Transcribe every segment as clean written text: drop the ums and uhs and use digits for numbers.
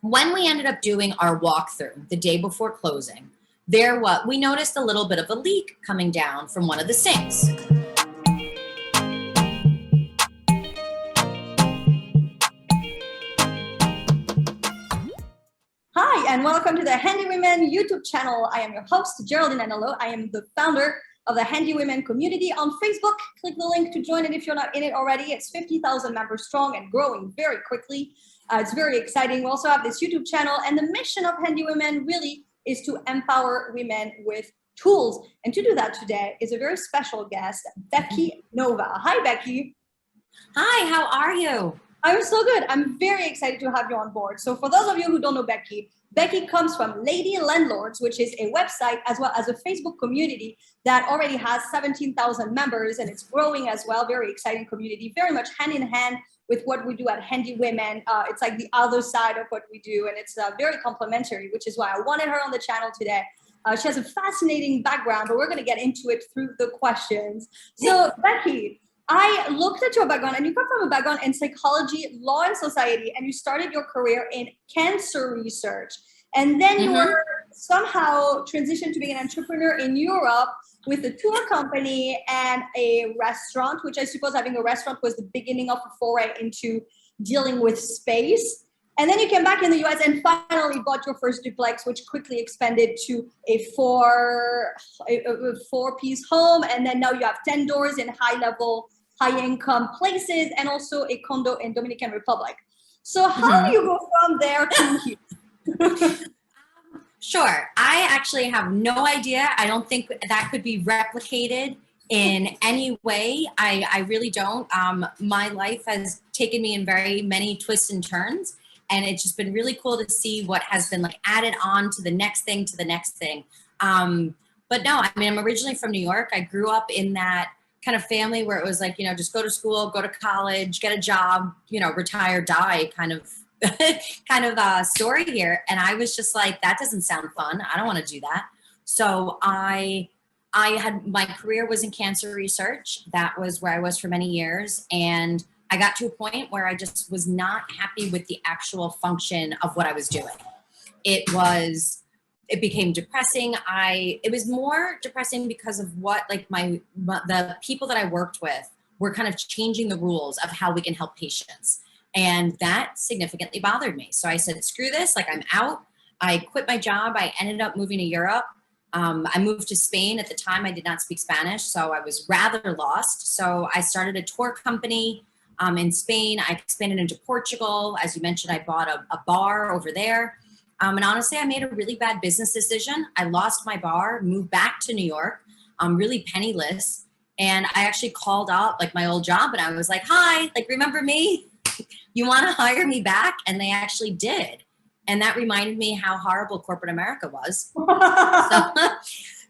when we ended up doing our walkthrough the day before closing, we noticed a little bit of a leak coming down from one of the sinks. Hi, and welcome to the Handy Women YouTube channel. I am your host, Geraldine Anello. I am the founder of the Handy Women community on Facebook. Click the link to join it if you're not in it already. It's 50,000 members strong and growing very quickly. It's very exciting. We also have this YouTube channel, and the mission of Handy Women really is to empower women with tools. And to do that today is a very special guest, Becky Nova. Hi, Becky. Hi, how are you? I'm so good. I'm very excited to have you on board. So for those of you who don't know Becky, Becky comes from Lady Landlords, which is a website as well as a Facebook community that already has 17,000 members, and it's growing as well. Very exciting community, very much hand in hand with what we do at Handy Women. It's like the other side of what we do, and it's very complementary, which is why I wanted her on the channel today. She has a fascinating background, but we're going to get into it through the questions. So Becky, I looked at your background, and you come from a background in psychology, law, and society, and you started your career in cancer research. And then you were somehow transitioned to being an entrepreneur in Europe with a tour company and a restaurant, which I suppose having a restaurant was the beginning of a foray into dealing with space. And then you came back in the US and finally bought your first duplex, which quickly expanded to a four-piece home. And then now you have 10 doors in high-income places, and also a condo in Dominican Republic. So how do you go from there to here? Sure. I actually have no idea. I don't think that could be replicated in any way. I really don't. My life has taken me in very many twists and turns, and it's just been really cool to see what has been like added on to the next thing, to the next thing. But no, I mean, I'm originally from New York. I grew up in that kind of family where it was like, just go to school, go to college, get a job, retire, die kind of story here. And I was just like, that doesn't sound fun. I don't want to do that. So I had, my career was in cancer research. That was where I was for many years. And I got to a point where I just was not happy with the actual function of what I was doing. It became depressing. It was more depressing because of what, like the people that I worked with were kind of changing the rules of how we can help patients. And that significantly bothered me. So I said, screw this, like I'm out. I quit my job. I ended up moving to Europe. I moved to Spain. At the time, I did not speak Spanish, so I was rather lost. So I started a tour company in Spain. I expanded into Portugal. As you mentioned, I bought a bar over there. And honestly, I made a really bad business decision. I lost my bar, moved back to New York, really penniless. And I actually called out like my old job, and I was like, hi, like, remember me? You want to hire me back? And they actually did. And that reminded me how horrible corporate America was.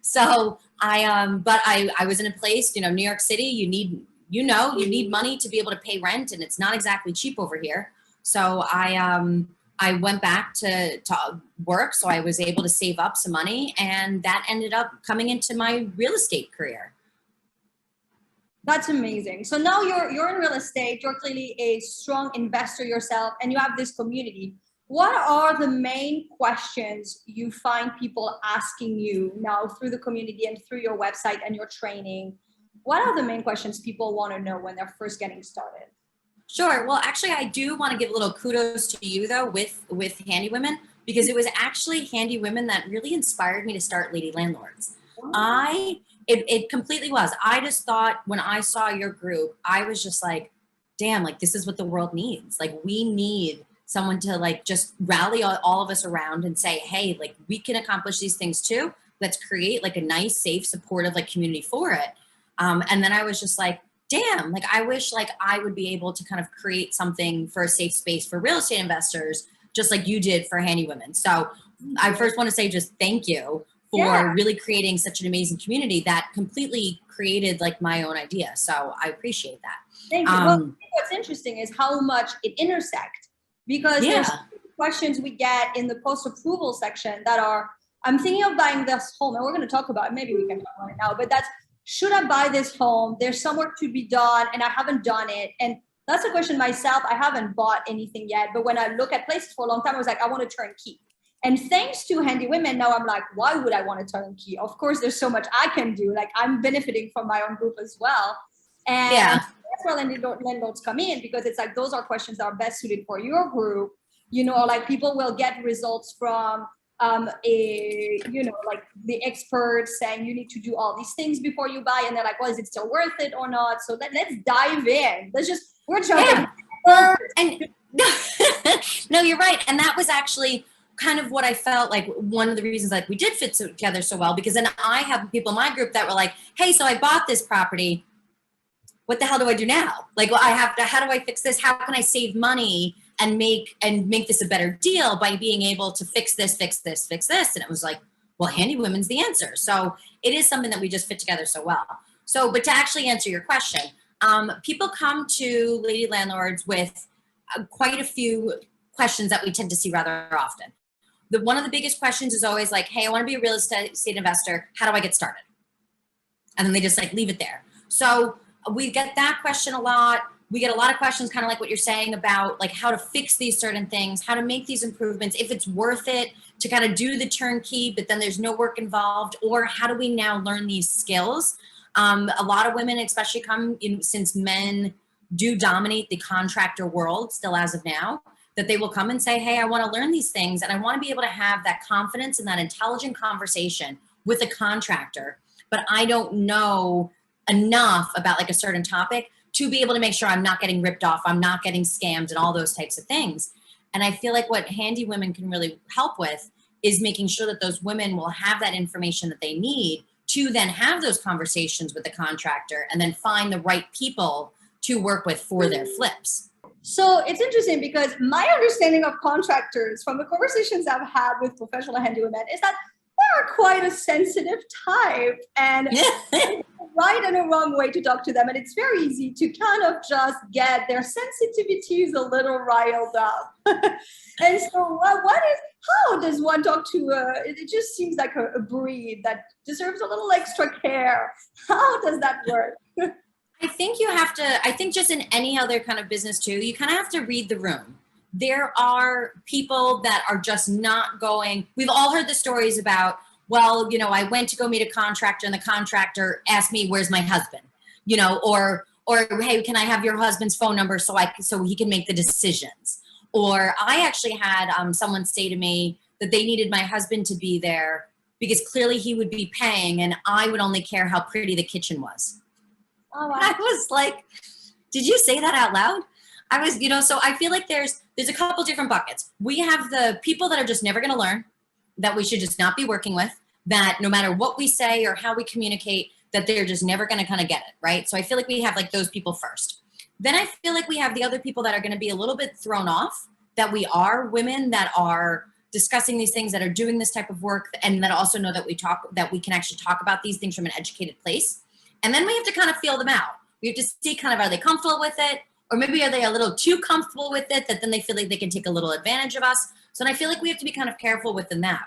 So I was in a place, New York City, you need money to be able to pay rent, and it's not exactly cheap over here. So I went back to work, so I was able to save up some money, and that ended up coming into my real estate career. That's amazing. So now you're in real estate, you're clearly a strong investor yourself, and you have this community. What are the main questions you find people asking you now through the community and through your website and your training? What are the main questions people want to know when they're first getting started? Sure. Well, actually, I do want to give a little kudos to you, though, with Handy Women, because it was actually Handy Women that really inspired me to start Lady Landlords. It completely was. I just thought when I saw your group, I was just like, damn, like this is what the world needs. Like we need someone to like just rally all of us around and say, hey, like we can accomplish these things too. Let's create like a nice, safe, supportive like community for it. And then I was just like, damn, like I wish like I would be able to kind of create something for a safe space for real estate investors, just like you did for Handy Women. So I first want to say just thank you for really creating such an amazing community that completely created like my own idea. So I appreciate that. Thank you. Well, what's interesting is how much it intersects, because there's questions we get in the post-approval section that are, I'm thinking of buying this home, and we're going to talk about it. Maybe we can talk about it now, but that's, should I buy this home? There's some work to be done and I haven't done it. And That's a question myself. I haven't bought anything yet, but when I look at places for a long time, I was like, I want to turnkey. And thanks to Handy Women, now I'm like, why would I want to turnkey? Of course, there's so much I can do. Like I'm benefiting from my own group as well. And Yeah. that's where landlords come in, because it's like, those are questions that are best suited for your group. You know, like people will get results from like the experts saying you need to do all these things before you buy. And they're like, well, is it still worth it or not? So let's dive in. We're jumping. Yeah. Well, and no, you're right. And that was actually kind of what I felt like one of the reasons like we did fit together so well, because then I have people in my group that were like, hey, so I bought this property. What the hell do I do now? Like, well, how do I fix this? How can I save money and make this a better deal by being able to fix this? And it was like, well, Handy Women's the answer. So it is something that we just fit together so well. So, but to actually answer your question, people come to Lady Landlords with quite a few questions that we tend to see rather often. One of the biggest questions is always like, hey, I want to be a real estate investor. How do I get started? And then they just like leave it there. So we get that question a lot. We get a lot of questions kind of like what you're saying about like how to fix these certain things, how to make these improvements, if it's worth it to kind of do the turnkey, but then there's no work involved, or how do we now learn these skills? A lot of women especially come in, since men do dominate the contractor world still as of now, that they will come and say, hey, I want to learn these things and I want to be able to have that confidence and that intelligent conversation with a contractor, but I don't know enough about like a certain topic to be able to make sure I'm not getting ripped off, I'm not getting scammed and all those types of things. And I feel like what Handy Women can really help with is making sure that those women will have that information that they need to then have those conversations with the contractor and then find the right people to work with for their flips. So it's interesting because my understanding of contractors from the conversations I've had with professional handy women is that they are quite a sensitive type, and a right and a wrong way to talk to them. And it's very easy to kind of just get their sensitivities a little riled up. And so how does one talk to, it just seems like a breed that deserves a little extra care. How does that work? I think you have to, I think just in any other kind of business too, you kind of have to read the room. There are people that are just not going, we've all heard the stories about, well, I went to go meet a contractor and the contractor asked me, where's my husband? Or hey, can I have your husband's phone number so he can make the decisions? Or I actually had someone say to me that they needed my husband to be there because clearly he would be paying and I would only care how pretty the kitchen was. Oh, wow. I was like, did you say that out loud? I was, so I feel like there's a couple different buckets. We have the people that are just never going to learn, that we should just not be working with, that no matter what we say or how we communicate, that they're just never going to kind of get it, right? So I feel like we have like those people first. Then I feel like we have the other people that are going to be a little bit thrown off, that we are women that are discussing these things, that are doing this type of work, and that also know that we can actually talk about these things from an educated place. And then we have to kind of feel them out. We have to see kind of, are they comfortable with it? Or maybe are they a little too comfortable with it that then they feel like they can take a little advantage of us? So I feel like we have to be kind of careful within that.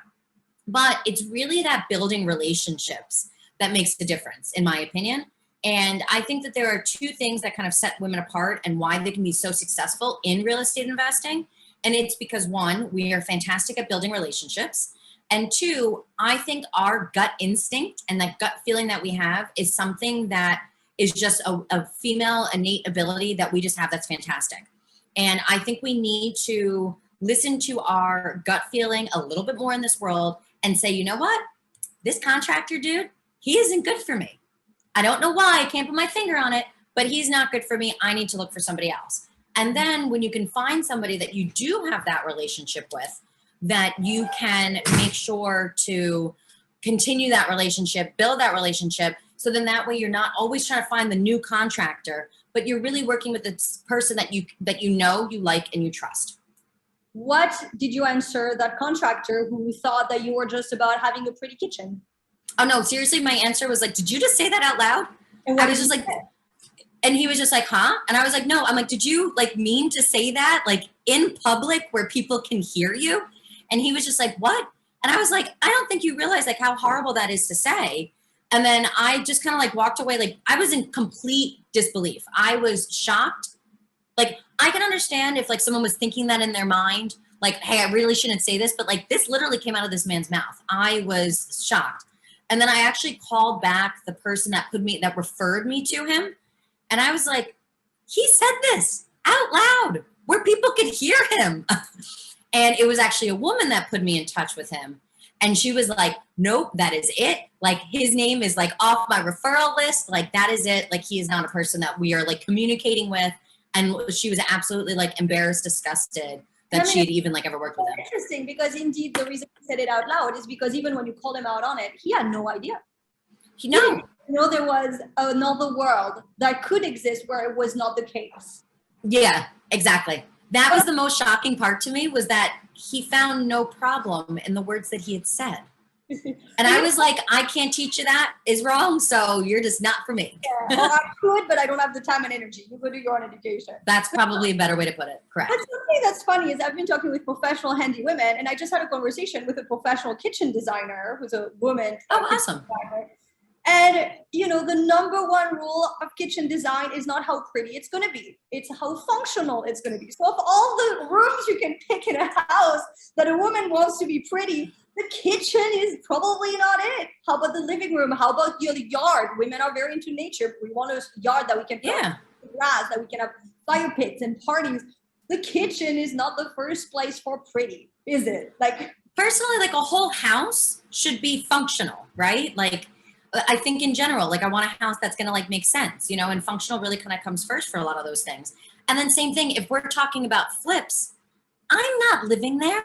But it's really that building relationships that makes the difference, in my opinion. And I think that there are two things that kind of set women apart and why they can be so successful in real estate investing. And it's because, one, we are fantastic at building relationships. And two, I think our gut instinct and that gut feeling that we have is something that is just a female innate ability that we just have that's fantastic. And I think we need to listen to our gut feeling a little bit more in this world and say, you know what? This contractor dude, he isn't good for me. I don't know why, I can't put my finger on it, but he's not good for me. I need to look for somebody else. And then when you can find somebody that you do have that relationship with, that you can make sure to continue that relationship, build that relationship. So then that way you're not always trying to find the new contractor, but you're really working with the person that you you like, and you trust. What did you answer that contractor who thought that you were just about having a pretty kitchen? Oh no, seriously, my answer was like, did you just say that out loud? I was just like, and he was just like, huh? And I was like, no. I'm like, did you like mean to say that like in public where people can hear you? And he was just like, what? And I was like, I don't think you realize like how horrible that is to say. And then I just kind of like walked away. Like I was in complete disbelief. I was shocked Like, I can understand if like someone was thinking that in their mind, like, hey, I really shouldn't say this, but like this literally came out of this man's mouth. I was shocked. And then I actually called back the person that referred me to him. And I was like, he said this out loud where people could hear him. And it was actually a woman that put me in touch with him. And she was like, nope, that is it. Like, his name is like off my referral list. Like, that is it. Like, he is not a person that we are like communicating with. And she was absolutely like embarrassed, disgusted that she had even like ever worked with him. Interesting, because indeed the reason he said it out loud is because even when you called him out on it, he had no idea. He didn't know there was another world that could exist where it was not the case. Yeah, exactly. That was the most shocking part to me, was that he found no problem in the words that he had said. And I was like, I can't teach you that is wrong, so you're just not for me. Yeah, well, I could, but I don't have the time and energy. You go do your own education. That's probably a better way to put it. Correct. But something that's funny is I've been talking with professional handy women, and I just had a conversation with a professional kitchen designer who's a woman. Oh, awesome. Designer. And, you know, the number one rule of kitchen design is not how pretty it's going to be. It's how functional it's going to be. So of all the rooms you can pick in a house that a woman wants to be pretty, the kitchen is probably not it. How about the living room? How about your yard? Women are very into nature. We want a yard that we can put grass, that we can have fire pits and parties. The kitchen is not the first place for pretty, is it? Like, personally, like, a whole house should be functional, right? Like, I think in general, like, I want a house that's going to like make sense, you know, and functional really kind of comes first for a lot of those things. And then same thing, if we're talking about flips, I'm not living there.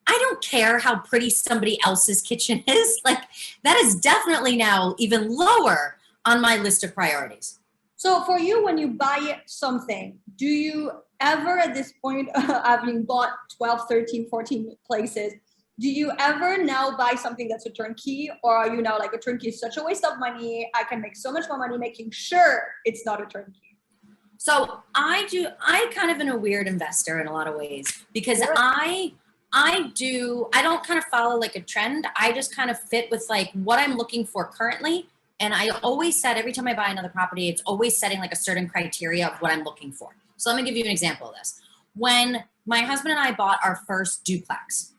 I don't care how pretty somebody else's kitchen is. Like, that is definitely now even lower on my list of priorities. So for you, when you buy something, do you ever at this point, having bought 12, 13, 14 places, do you ever now buy something that's a turnkey, or are you now like, a turnkey is such a waste of money, I can make so much more money making sure it's not a turnkey? So I kind of am a weird investor in a lot of ways, because I don't kind of follow like a trend. I just kind of fit with like what I'm looking for currently. And I always said, every time I buy another property, it's always setting like a certain criteria of what I'm looking for. So let me give you an example of this. When my husband and I bought our first duplex,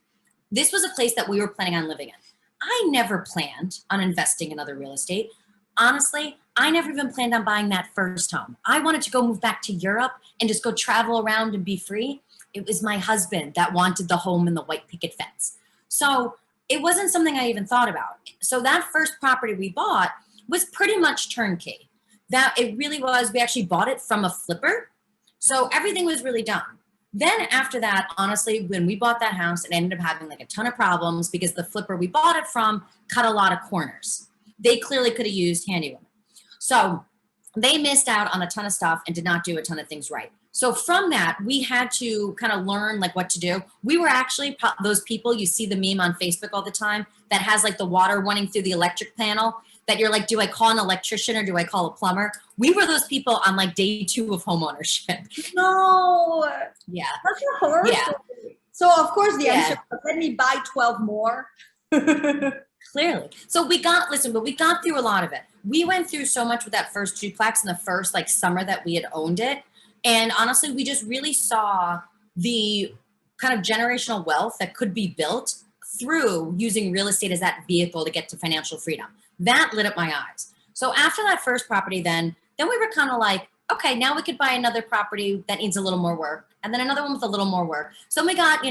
this was a place that we were planning on living in. I never planned on investing in other real estate. Honestly, I never even planned on buying that first home. I wanted to go move back to Europe and just go travel around and be free. It was my husband that wanted the home and the white picket fence. So it wasn't something I even thought about. So that first property we bought was pretty much turnkey. That it really was. We actually bought it from a flipper. So everything was really done. Then after that, honestly, when we bought that house, it ended up having like a ton of problems because the flipper we bought it from cut a lot of corners. They clearly could have used handy women. So they missed out on a ton of stuff and did not do a ton of things right. So from that, we had to kind of learn like what to do. We were actually those people, you see the meme on Facebook all the time that has like the water running through the electric panel, that you're like, do I call an electrician or do I call a plumber? We were those people on like day 2 of homeownership. No. Yeah. That's a horror story. So of course the answer was, let me buy 12 more. Clearly. So we got through a lot of it. We went through so much with that first duplex in the first like summer that we had owned it. And honestly, we just really saw the kind of generational wealth that could be built through using real estate as that vehicle to get to financial freedom. That lit up my eyes. So after that first property, then we were kind of like, okay, now we could buy another property that needs a little more work, and then another one with a little more work. So we got,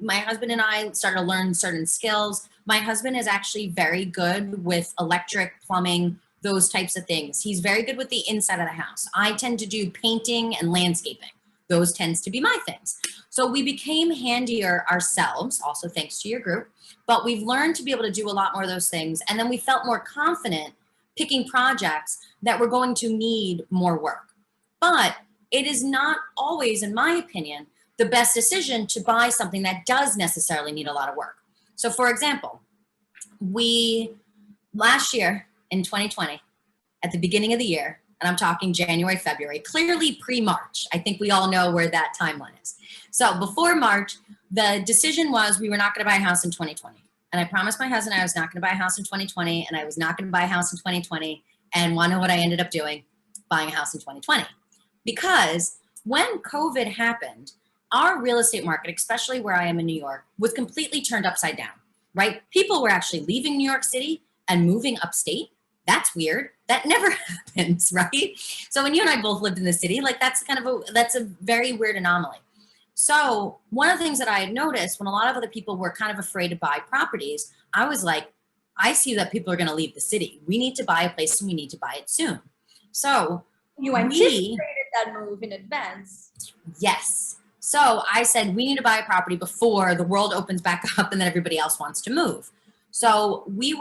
my husband and I started to learn certain skills. My husband is actually very good with electric, plumbing, those types of things. He's very good with the inside of the house. I tend to do painting and landscaping. Those tends to be my things. So we became handier ourselves, also thanks to your group, but we've learned to be able to do a lot more of those things. And then we felt more confident picking projects that were going to need more work. But it is not always, in my opinion, the best decision to buy something that does necessarily need a lot of work. So for example, last year in 2020, at the beginning of the year, and I'm talking January, February, clearly pre-March. I think we all know where that timeline is. So before March, the decision was we were not going to buy a house in 2020. And I promised my husband I was not going to buy a house in 2020, and I was not going to buy a house in 2020. And want to know what I ended up doing? Buying a house in 2020. Because When COVID happened, our real estate market, especially where I am in New York, was completely turned upside down, right? People were actually leaving New York City and moving upstate. That's weird. That never happens, right? So when you and I both lived in the city, like that's a very weird anomaly. So one of the things that I had noticed when a lot of other people were kind of afraid to buy properties, I was like, I see that people are going to leave the city. We need to buy a place and we need to buy it soon. So You anticipated that move in advance. yes. So I said, we need to buy a property before the world opens back up and then everybody else wants to move. So we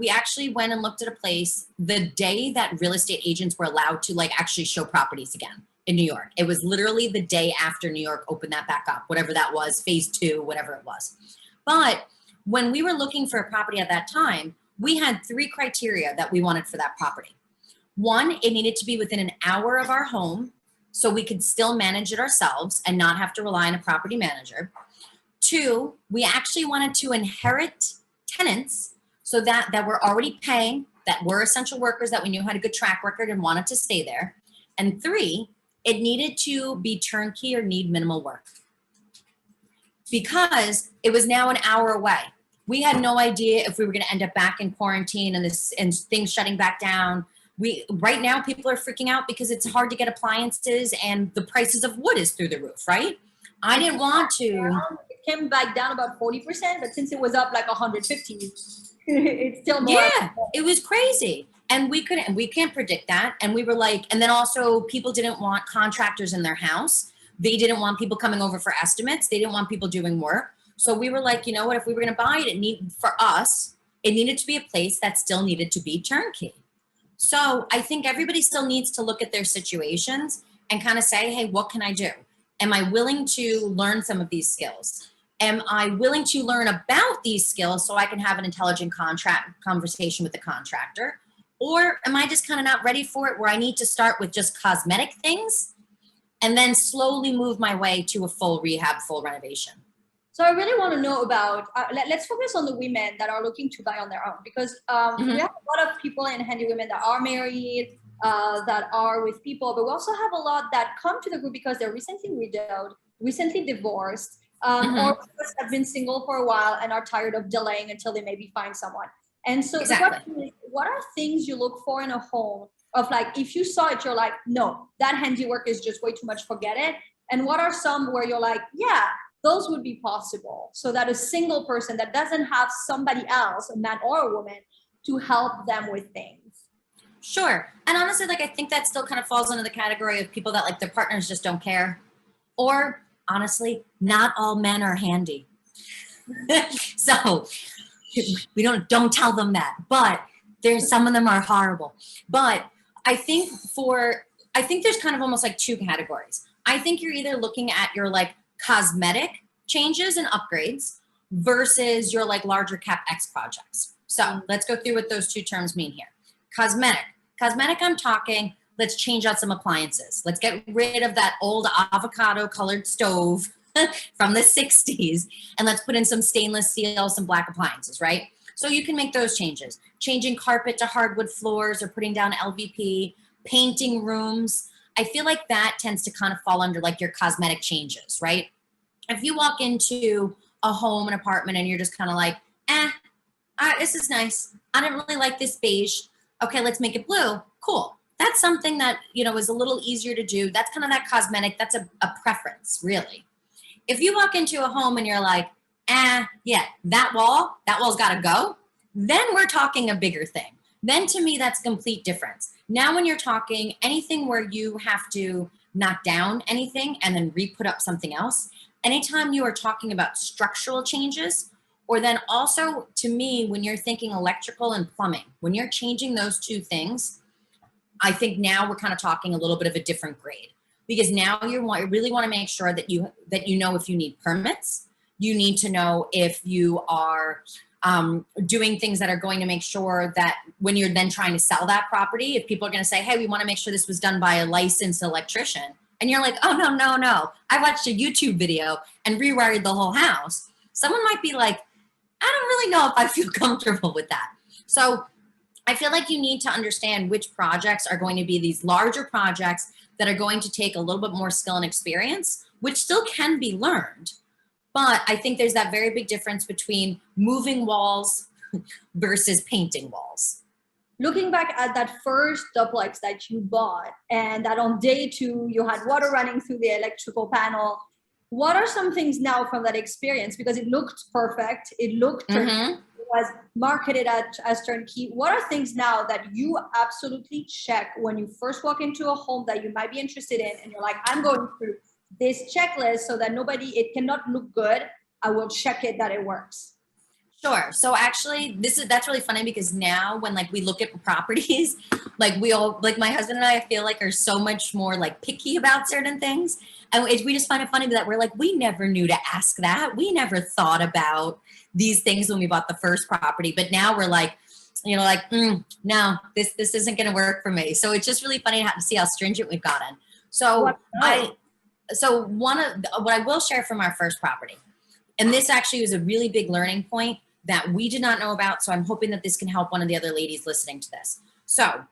actually went and looked at a place the day that real estate agents were allowed to like actually show properties again in New York. It was literally the day after New York opened that back up, whatever that was, phase 2, whatever it was. But when we were looking for a property at that time, we had 3 criteria that we wanted for that property. 1, it needed to be within an hour of our home so we could still manage it ourselves and not have to rely on a property manager. 2, we actually wanted to inherit tenants so that were already paying, that were essential workers, that we knew had a good track record and wanted to stay there. And 3, it needed to be turnkey or need minimal work because it was now an hour away. We had no idea if we were going to end up back in quarantine and things shutting back down. Right now people are freaking out because it's hard to get appliances and the prices of wood is through the roof, right? I didn't want to. It came back down about 40%, but since it was up like 150, it's still more. Yeah, it was crazy. And we can't predict that. And we were like, and then also people didn't want contractors in their house. They didn't want people coming over for estimates. They didn't want people doing work. So we were like, you know what, if we were going to buy it, it needed to be a place that still needed to be turnkey. So I think everybody still needs to look at their situations and kind of say, hey, what can I do? Am I willing to learn some of these skills? Am I willing to learn about these skills so I can have an intelligent conversation with the contractor? Or am I just kind of not ready for it where I need to start with just cosmetic things and then slowly move my way to a full rehab, full renovation? So I really want to know about, let's focus on the women that are looking to buy on their own, because we have a lot of people in Handy Women that are married, that are with people, but we also have a lot that come to the group because they're recently widowed, recently divorced, or just have been single for a while and are tired of delaying until they maybe find someone. And so the question is, what are things you look for in a home of like, if you saw it, you're like, no, that handiwork is just way too much, forget it. And what are some where you're like, yeah, those would be possible, so that a single person that doesn't have somebody else, a man or a woman, to help them with things? Sure. And honestly, like, I think that still kind of falls under the category of people that like their partners just don't care. Or honestly, not all men are handy. So we don't tell them that, but some of them are horrible. But I think there's kind of almost like 2 categories. I think you're either looking at your like cosmetic changes and upgrades versus your like larger CapEx projects. So let's go through what those 2 terms mean here. Cosmetic, I'm talking, let's change out some appliances. Let's get rid of that old avocado colored stove from the 60s. And let's put in some stainless steel, some black appliances, right? So you can make those changes. Changing carpet to hardwood floors or putting down LVP, painting rooms. I feel like that tends to kind of fall under like your cosmetic changes, right? If you walk into a home, an apartment, and you're just kind of like, this is nice. I didn't really like this beige. Okay, let's make it blue. Cool. That's something that, is a little easier to do. That's kind of that cosmetic. That's a preference, really. If you walk into a home and you're like, yeah, that wall's got to go, then we're talking a bigger thing. Then to me, that's a complete difference. Now, when you're talking anything where you have to knock down anything and then re-put up something else, anytime you are talking about structural changes, or then also to me, when you're thinking electrical and plumbing, when you're changing those 2 things, I think now we're kind of talking a little bit of a different grade, because now you really want to make sure that you know if you need permits. You need to know if you are doing things that are going to make sure that when you're then trying to sell that property, if people are going to say, hey, we want to make sure this was done by a licensed electrician, and you're like, oh, no, I watched a YouTube video and rewired the whole house, someone might be like, I don't really know if I feel comfortable with that. So I feel like you need to understand which projects are going to be these larger projects that are going to take a little bit more skill and experience, which still can be learned. But I think there's that very big difference between moving walls versus painting walls. Looking back at that first duplex that you bought, and that on day 2 you had water running through the electrical panel, what are some things now from that experience? Because it looked perfect, it looked turnkey, it was marketed as turnkey. What are things now that you absolutely check when you first walk into a home that you might be interested in, and you're like, I'm going through this checklist so that it cannot look good, I will check it that it works? Sure. So actually that's really funny, because now when like we look at properties, like we all, like my husband and I feel like are so much more like picky about certain things. And we just find it funny that we're like, we never knew to ask that. We never thought about these things when we bought the first property. But now we're like, no, this isn't going to work for me. So it's just really funny to see how stringent we've gotten. So what I will share from our first property, and this actually was a really big learning point that we did not know about. So I'm hoping that this can help one of the other ladies listening to this. So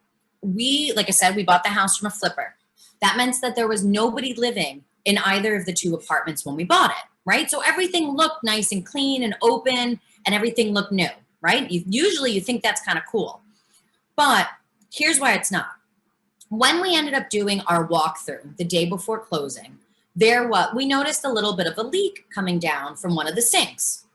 like I said, we bought the house from a flipper. That meant that there was nobody living in either of the 2 apartments when we bought it, right? So everything looked nice and clean and open, and everything looked new, right? Usually you think that's kind of cool. But here's why it's not. When we ended up doing our walkthrough the day before closing, we noticed a little bit of a leak coming down from one of the sinks.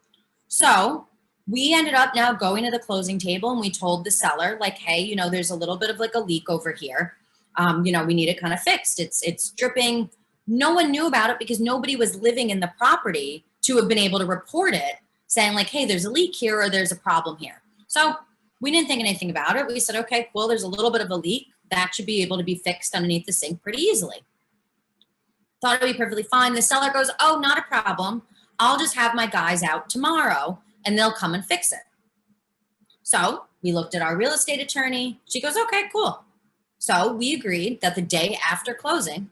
So we ended up now going to the closing table, and we told the seller, like, hey, there's a little bit of like a leak over here. We need it kind of fixed. It's dripping. No one knew about it because nobody was living in the property to have been able to report it, saying like, hey, there's a leak here, or there's a problem here. So we didn't think anything about it. We said, okay, well, there's a little bit of a leak. That should be able to be fixed underneath the sink pretty easily. Thought it would be perfectly fine. The seller goes, oh, not a problem. I'll just have my guys out tomorrow and they'll come and fix it. So we looked at our real estate attorney. She goes, okay, cool. So we agreed that the day after closing,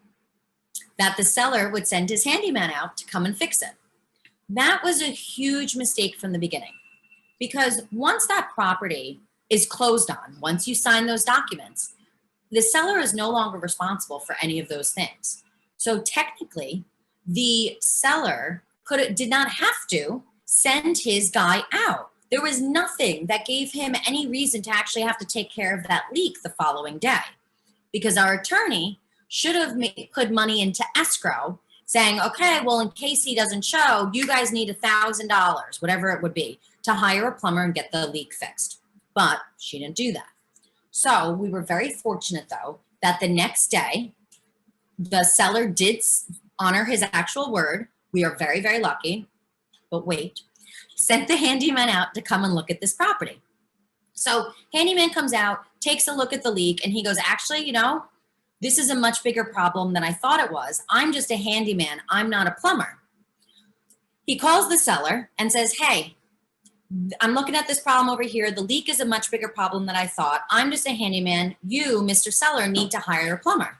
that the seller would send his handyman out to come and fix it. That was a huge mistake from the beginning, because once that property is closed on, once you sign those documents, the seller is no longer responsible for any of those things. So technically, the seller did not have to send his guy out. There was nothing that gave him any reason to actually have to take care of that leak the following day, because our attorney should have put money into escrow, saying, okay, well, in case he doesn't show, you guys need $1,000, whatever it would be, to hire a plumber and get the leak fixed. But she didn't do that. So we were very fortunate, though, that the next day, the seller did honor his actual word. We are very, very lucky. But wait, sent the handyman out to come and look at this property. So handyman comes out, takes a look at the leak, and he goes, actually, this is a much bigger problem than I thought it was. I'm just a handyman. I'm not a plumber. He calls the seller and says, hey, I'm looking at this problem over here. The leak is a much bigger problem than I thought. I'm just a handyman. You, Mr. Seller, need to hire a plumber.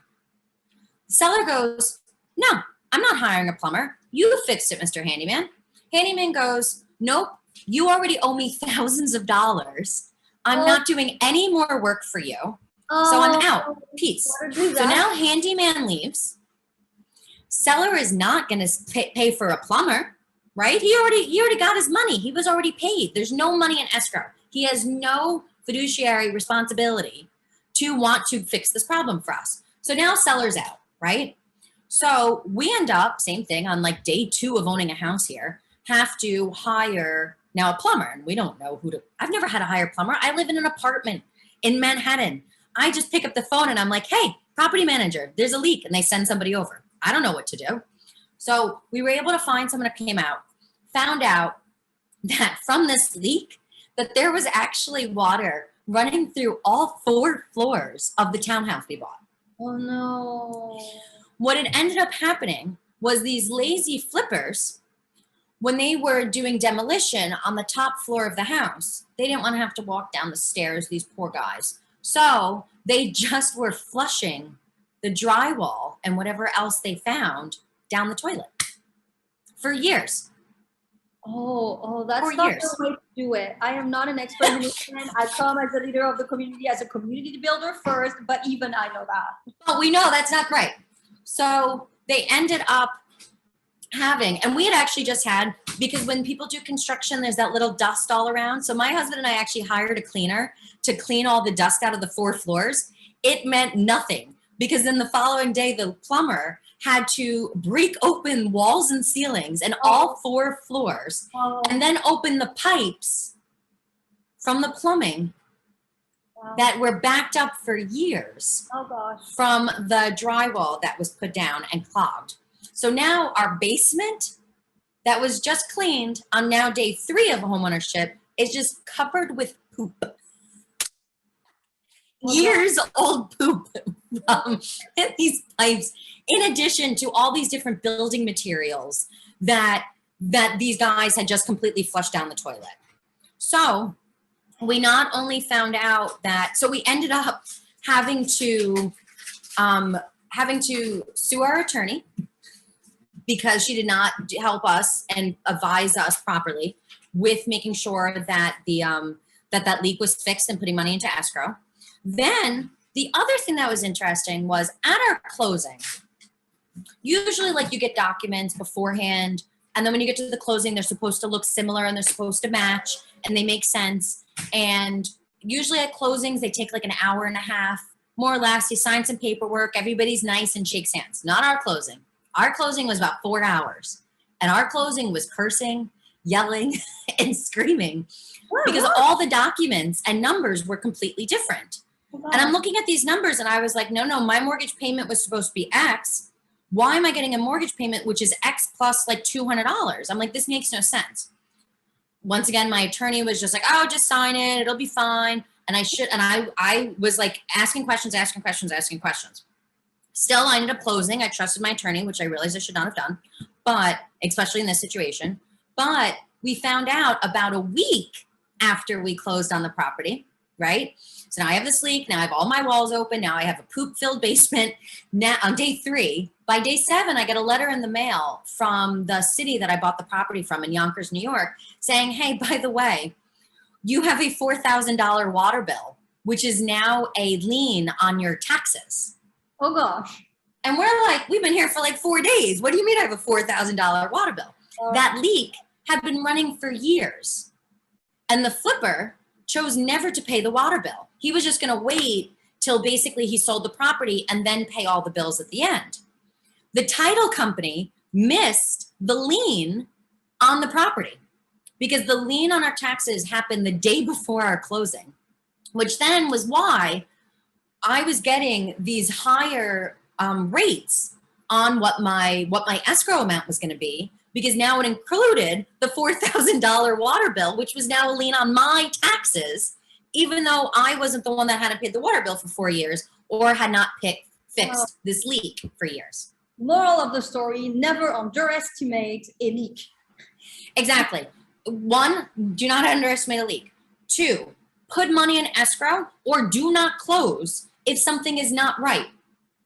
The seller goes, no, I'm not hiring a plumber. You fixed it, Mr. Handyman. Handyman goes, nope, you already owe me thousands of dollars. I'm not doing any more work for you. So I'm out. Peace. So now handyman leaves. Seller is not going to pay for a plumber, right? He already got his money. He was already paid. There's no money in escrow. He has no fiduciary responsibility to want to fix this problem for us. So now seller's out, right? So we end up, same thing, on like day 2 of owning a house here, have to hire now a plumber. And we don't know I've never had to hire a plumber. I live in an apartment in Manhattan. I just pick up the phone and I'm like, hey, property manager, there's a leak. And they send somebody over. I don't know what to do. So we were able to find someone that came out, found out that from this leak, that there was actually water running through all 4 floors of the townhouse we bought. Oh no. What had ended up happening was these lazy flippers, when they were doing demolition on the top floor of the house, they didn't want to have to walk down the stairs, these poor guys. So they just were flushing the drywall and whatever else they found down the toilet for years. That's For not years. the way to do it. I am not an expert in it. I come as a leader of the community, as a community builder first, but even I know that. But we know that's not right. So they ended up having, and we had actually just had, because when people do construction, there's that little dust all around. So my husband and I actually hired a cleaner to clean all the dust out of the 4 floors. It meant nothing, because then the following day, the plumber had to break open walls and ceilings and all 4 floors, and then open the pipes from the plumbing that were backed up for years from the drywall that was put down and clogged. So now our basement that was just cleaned on now day 3 of homeownership is just covered with poop. Years old poop from these pipes, in addition to all these different building materials that these guys had just completely flushed down the toilet. So we not only found out that, so we ended up having to sue our attorney because she did not help us and advise us properly with making sure that that leak was fixed and putting money into escrow. Then the other thing that was interesting was at our closing, usually like you get documents beforehand, and then when you get to the closing, they're supposed to look similar and they're supposed to match and they make sense. And usually at closings, they take like an hour and a half, more or less. You sign some paperwork, everybody's nice and shakes hands. Not our closing. Our closing was about 4 hours, and our closing was cursing, yelling, and screaming because all the documents and numbers were completely different. And I'm looking at these numbers and I was like, no, my mortgage payment was supposed to be X. Why am I getting a mortgage payment which is X plus like $200? I'm like, this makes no sense. Once again, my attorney was just like, oh, just sign it, it'll be fine. And I was like asking questions. Still, I ended up closing. I trusted my attorney, which I realized I should not have done, but especially in this situation. But we found out about a week after we closed on the property, right? So now I have this leak. Now I have all my walls open. Now I have a poop-filled basement. Now on day 3, by day 7, I get a letter in the mail from the city that I bought the property from in Yonkers, New York, saying, hey, by the way, you have a $4,000 water bill, which is now a lien on your taxes. Oh gosh. And we're like, we've been here for like 4 days. What do you mean I have a $4,000 water bill? That leak had been running for years. And the flipper chose never to pay the water bill. He was just going to wait till basically he sold the property and then pay all the bills at the end. The title company missed the lien on the property because the lien on our taxes happened the day before our closing, which then was why I was getting these higher rates on what my escrow amount was going to be, because now it included the $4,000 water bill, which was now a lien on my taxes, even though I wasn't the one that hadn't paid the water bill for 4 years or had not fixed this leak for years. Moral of the story, never underestimate a leak. Exactly. 1, do not underestimate a leak. 2, put money in escrow or do not close if something is not right.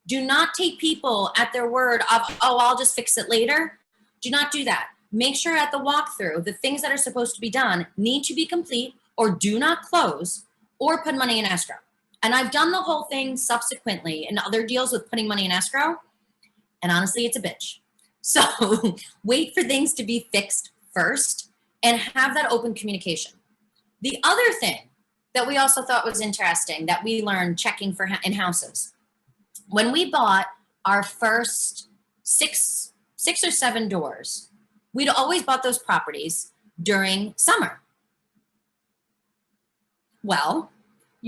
Do not take people at their word of, oh, I'll just fix it later. Do not do that. Make sure at the walkthrough, the things that are supposed to be done need to be complete, or do not close, or put money in escrow. And I've done the whole thing subsequently in other deals with putting money in escrow. And honestly, it's a bitch. So wait for things to be fixed first and have that open communication. The other thing that we also thought was interesting that we learned checking for in houses, when we bought our first six or 7 doors, we'd always bought those properties during summer. Well,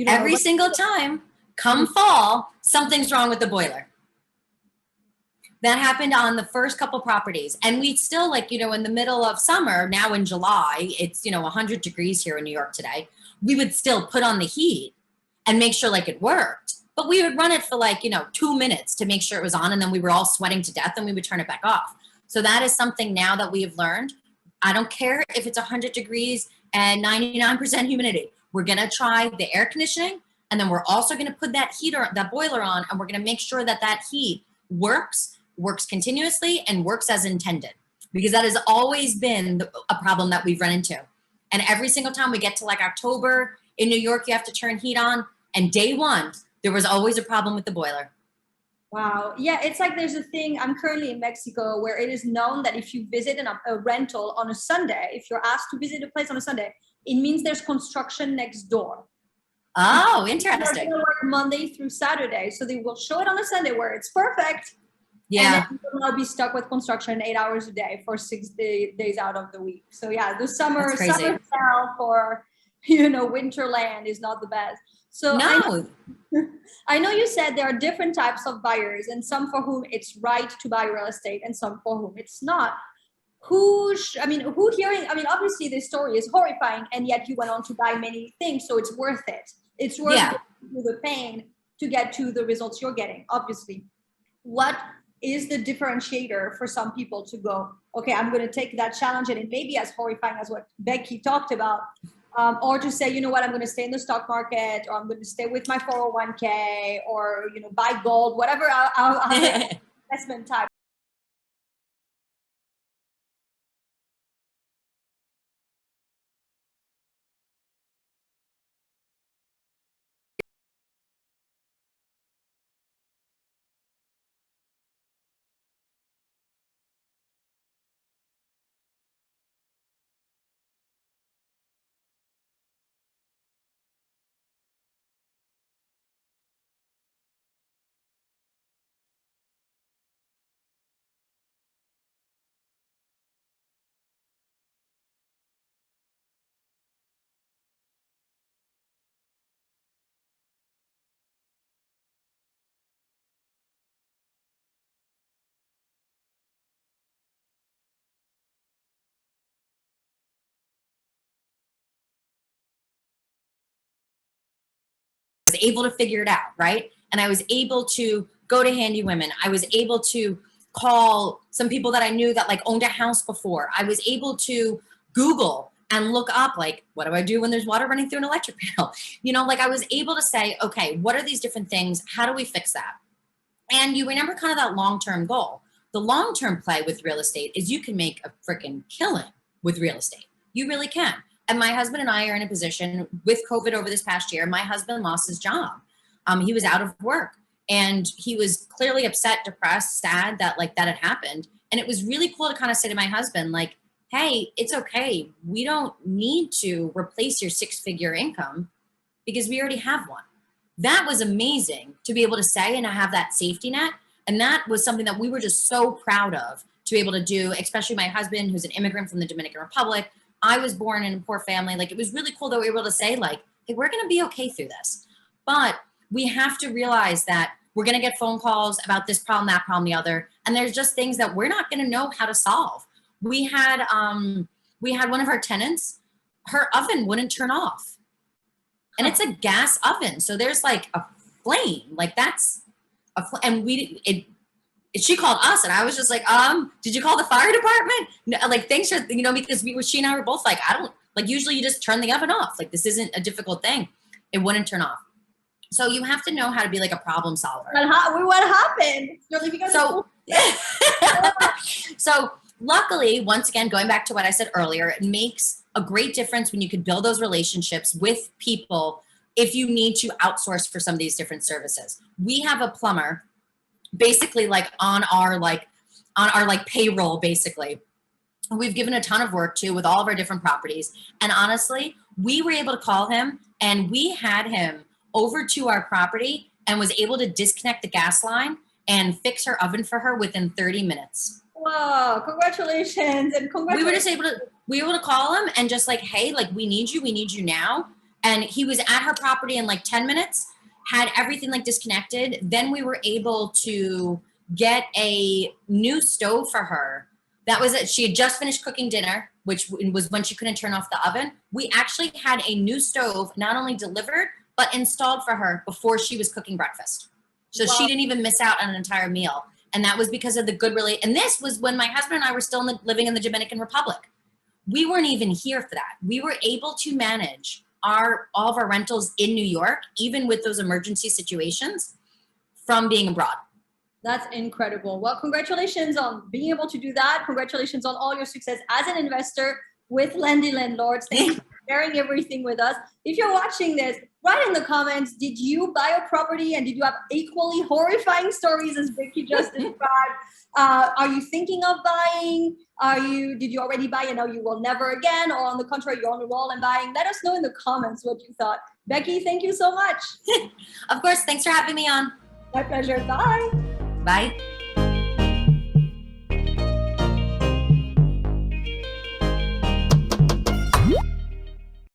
every single time, come fall, something's wrong with the boiler. That happened on the first couple properties. And we still, like, in the middle of summer, now in July, it's, 100 degrees here in New York today. We would still put on the heat and make sure like it worked. But we would run it for 2 minutes to make sure it was on. And then we were all sweating to death and we would turn it back off. So that is something now that we have learned. I don't care if it's 100 degrees and 99% humidity. We're going to try the air conditioning. And then we're also going to put that boiler on, and we're going to make sure that heat works continuously and works as intended. because that has always been a problem that we've run into. And every single time we get to like October in New York, you have to turn heat on. And day one, there was always a problem with the boiler. Wow. Yeah, it's like there's a thing. I'm currently in Mexico where it is known that if you visit a rental on a Sunday, if you're asked to visit a place on a Sunday, it means there's construction next door. Oh, They're interesting. going to work Monday through Saturday. So they will show it on a Sunday where it's perfect. Yeah. And then you will now be stuck with construction 8 hours a day for 6 days out of the week. So yeah, the summer style for, winterland is not the best. So no. I know you said there are different types of buyers, and some for whom it's right to buy real estate and some for whom it's not. Obviously this story is horrifying, and yet you went on to buy many things, so it's worth it. It's worth going through the pain to get to the results you're getting, obviously. What is the differentiator for some people to go, okay, I'm going to take that challenge, and it may be as horrifying as what Becky talked about, or to say, you know what, I'm going to stay in the stock market, or I'm going to stay with my 401k, or buy gold, whatever our investment type. Was able to figure it out, right? And I was able to go to Handy Women. I was able to call some people that I knew that like owned a house before. I was able to Google and look up like, what do I do when there's water running through an electric panel? I was able to say, okay, what are these different things? How do we fix that? And you remember kind of that long-term goal. The long-term play with real estate is you can make a freaking killing with real estate. You really can. And my husband and I are in a position with COVID over this past year. My husband lost his job. He was out of work, and he was clearly upset, depressed, sad that that had happened. And it was really cool to kind of say to my husband, like, hey, it's okay. We don't need to replace your 6-figure income because we already have one. That was amazing to be able to say and to have that safety net. And that was something that we were just so proud of to be able to do, especially my husband, who's an immigrant from the Dominican Republic. I was born in a poor family. It was really cool that we were able to say, hey, we're going to be okay through this. But we have to realize that we're going to get phone calls about this problem, that problem, the other. And there's just things that we're not going to know how to solve. We had one of our tenants, her oven wouldn't turn off. And it's a gas oven. So there's a flame, she called us, and I was just like, did you call the fire department? No, thanks for, because she and I were both like, I don't, usually you just turn the oven off. This isn't a difficult thing. It wouldn't turn off. So you have to know how to be a problem solver. What happened? So luckily, once again, going back to what I said earlier, it makes a great difference when you can build those relationships with people if you need to outsource for some of these different services. We have a plumber basically on our payroll, basically. We've given a ton of work to with all of our different properties. And honestly, we were able to call him, and we had him over to our property and was able to disconnect the gas line and fix her oven for her within 30 minutes. Wow, congratulations. And congratulations. We were able to call him and just hey, we need you now. And he was at her property in 10 minutes, had everything disconnected. Then we were able to get a new stove for her. That was it. She had just finished cooking dinner, which was when she couldn't turn off the oven. We actually had a new stove not only delivered, but installed for her before she was cooking breakfast. So wow. She didn't even miss out on an entire meal. And that was because of the good and this was when my husband and I were still living in the Dominican Republic. We weren't even here for that. We were able to manage all of our rentals in New York, even with those emergency situations, from being abroad. That's incredible. Well, congratulations on being able to do that. Congratulations on all your success as an investor with Lady Landlords. Thank you for sharing everything with us. If you're watching this, write in the comments, did you buy a property and did you have equally horrifying stories as Becky just described? Are you thinking of buying? Did you already buy and now you will never again? Or on the contrary, you're on the roll and buying? Let us know in the comments what you thought. Becky, thank you so much. Of course. Thanks for having me on. My pleasure. Bye. Bye.